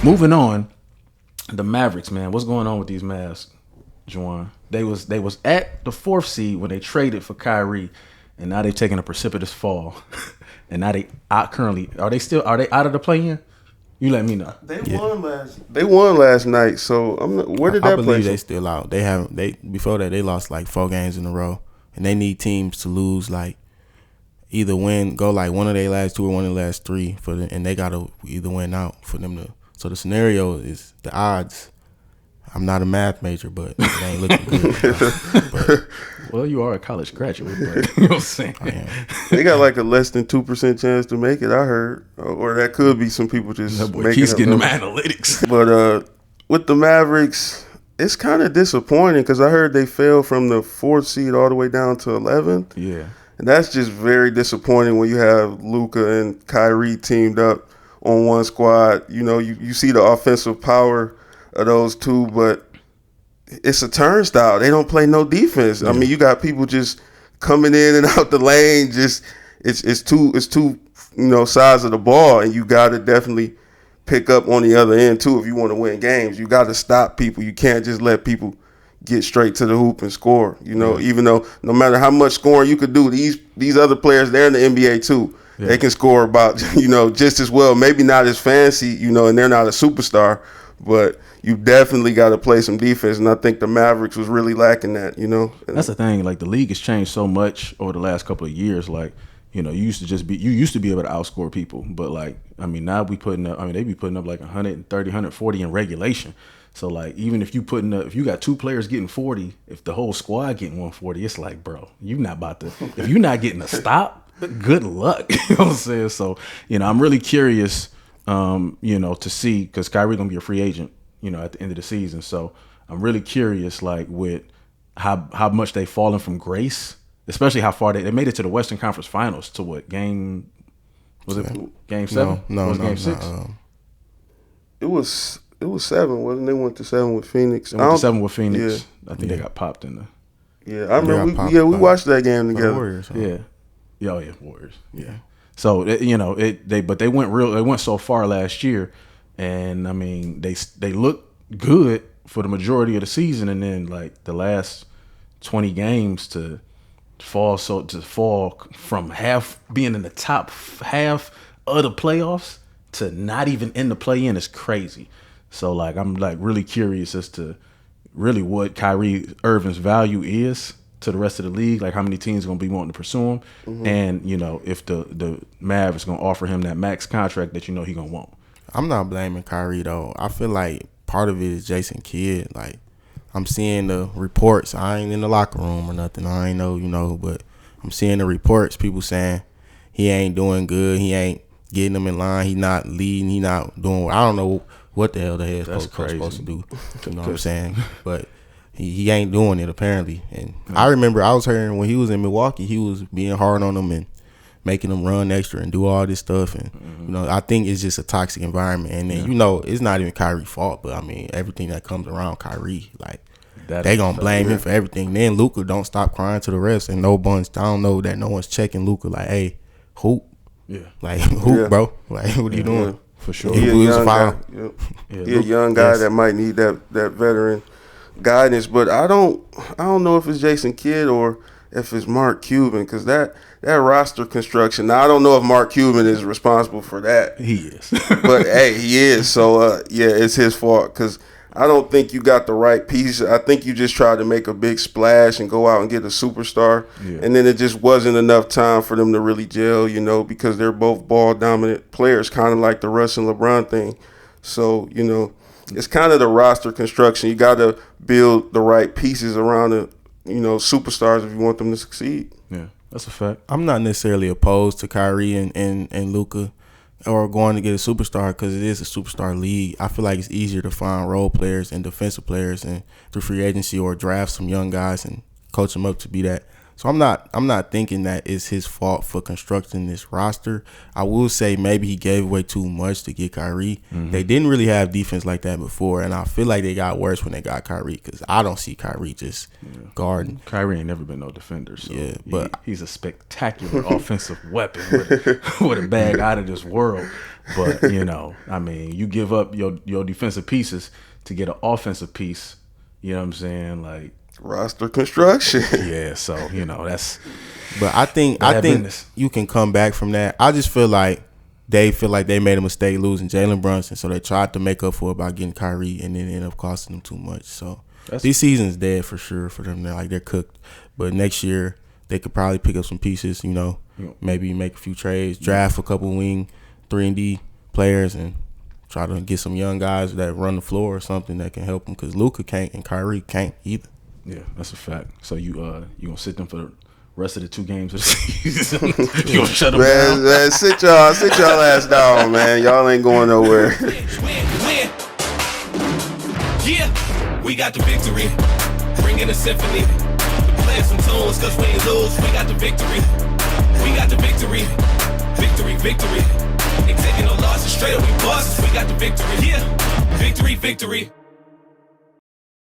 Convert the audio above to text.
Moving on, the Mavericks, man. What's going on with these Mavs, Juwan? They was at the 4th seed when they traded for Kyrie, and now they've taken a precipitous fall. And now they currently are they out of the play-in? You let me know. They won last night. So where did that play? I believe they still out. They before that they lost like 4 games in a row, and they need teams to lose like either go like one of their last 2 or one of the last 3 and they gotta either win out for them to. So the scenario is the odds. I'm not a math major, but it ain't looking good. But, well, you are a college graduate, but you know what I'm saying? They got like a less than 2% chance to make it, I heard. Or that could be some people just he's getting them analytics. But with the Mavericks, it's kind of disappointing because I heard they fell from the 4th seed all the way down to 11th. Yeah. And that's just very disappointing when you have Luka and Kyrie teamed up on one squad. You know, you see the offensive power of those two, but it's a turnstile. They don't play no defense. Yeah. I mean, you got people just coming in and out the lane. Just it's two sides of the ball, and you got to definitely pick up on the other end too if you want to win games. You got to stop people. You can't just let people get straight to the hoop and score. You know, even though no matter how much scoring you could do, these other players, they're in the NBA too. Yeah. They can score about just as well. Maybe not as fancy, and they're not a superstar, but you definitely got to play some defense, and I think the Mavericks was really lacking that, That's the thing. Like, the league has changed so much over the last couple of years. Like, you used to be able to outscore people, but like, I mean, now they be putting up like 130, 140 in regulation. So like, even if you got 2 players getting 40, if the whole squad getting 140, it's like, bro, if you're not getting a stop, good luck. You know what I'm saying? So, I'm really curious, to see, because Kyrie gonna be a free agent, at the end of the season. So I'm really curious, like, with how much they've fallen from grace, especially how far they made it to the Western Conference Finals to what game? Was it game 7? No, game 6? It was 7, wasn't it? They went to 7 with Phoenix. They went to 7 with Phoenix. Yeah. I think they got popped in the. Yeah, I remember. We watched that game together. Warriors, huh? Yeah. Yeah, Warriors. Yeah. So they went so far last year, and I mean they looked good for the majority of the season, and then like the last 20 games to fall from being in the top half of the playoffs to not even in the play-in is crazy. So like I'm like really curious as to really what Kyrie Irving's value is to the rest of the league, like how many teams are going to be wanting to pursue him, and if the Mavs is going to offer him that max contract that he going to want. I'm not blaming Kyrie though. I feel like part of it is Jason Kidd. Like, I'm seeing the reports. I ain't in the locker room or nothing. I ain't know, but I'm seeing the reports. People saying he ain't doing good. He ain't getting them in line. He not leading. He not doing. I don't know what the hell the head coach supposed to do. You know what I'm saying? But he ain't doing it apparently. And I remember I was hearing when he was in Milwaukee, he was being hard on them and making them run extra and do all this stuff. And I think it's just a toxic environment. And then it's not even Kyrie's fault, but I mean everything that comes around Kyrie, like they gonna blame him for everything. Then Luka don't stop crying to the refs, and I don't know that no one's checking Luka like, hey, hoop, like hoop, bro, like what are you doing? For sure, he a young guy that might need that veteran guidance, but I don't know if it's Jason Kidd or if it's Mark Cuban, because that roster construction. Now I don't know if Mark Cuban is responsible for that. He is, but hey, he is. So it's his fault, because I don't think you got the right piece. I think you just tried to make a big splash and go out and get a superstar, and then it just wasn't enough time for them to really gel. Because they're both ball dominant players, kind of like the Russ and LeBron thing. So it's kind of the roster construction. You got to build the right pieces around the, superstars if you want them to succeed. Yeah, that's a fact. I'm not necessarily opposed to Kyrie and Luka or going to get a superstar, because it is a superstar league. I feel like it's easier to find role players and defensive players and through free agency or draft some young guys and coach them up to be that So I'm not thinking that it's his fault for constructing this roster. I will say maybe he gave away too much to get Kyrie. They didn't really have defense like that before, and I feel like they got worse when they got Kyrie because I don't see Kyrie just guarding. Kyrie ain't never been no defender, so but he's a spectacular offensive weapon with a bag out of this world. But I mean, you give up your defensive pieces to get an offensive piece. You know what I'm saying? Like roster construction. Yeah, so that's. But I think you can come back from that. I just feel like they made a mistake losing Jalen Brunson, so they tried to make up for it by getting Kyrie, and then it ended up costing them too much. So this season's dead for sure for them. They're cooked. But next year they could probably pick up some pieces. Maybe make a few trades, draft a couple wing 3-and-D players, and try to get some young guys that run the floor or something that can help them. Because Luka can't and Kyrie can't either. Yeah, that's a fact. So you gonna sit them for the rest of the 2 games of the season? You gonna shut them down? Man, sit y'all ass down, man. Y'all ain't going nowhere. Win. Yeah, we got the victory. Bring in a symphony. Playing some tunes, cause when you lose, we got the victory. We got the victory. Victory. Ain't taking no losses, straight up we bosses. We got the victory. Yeah, victory.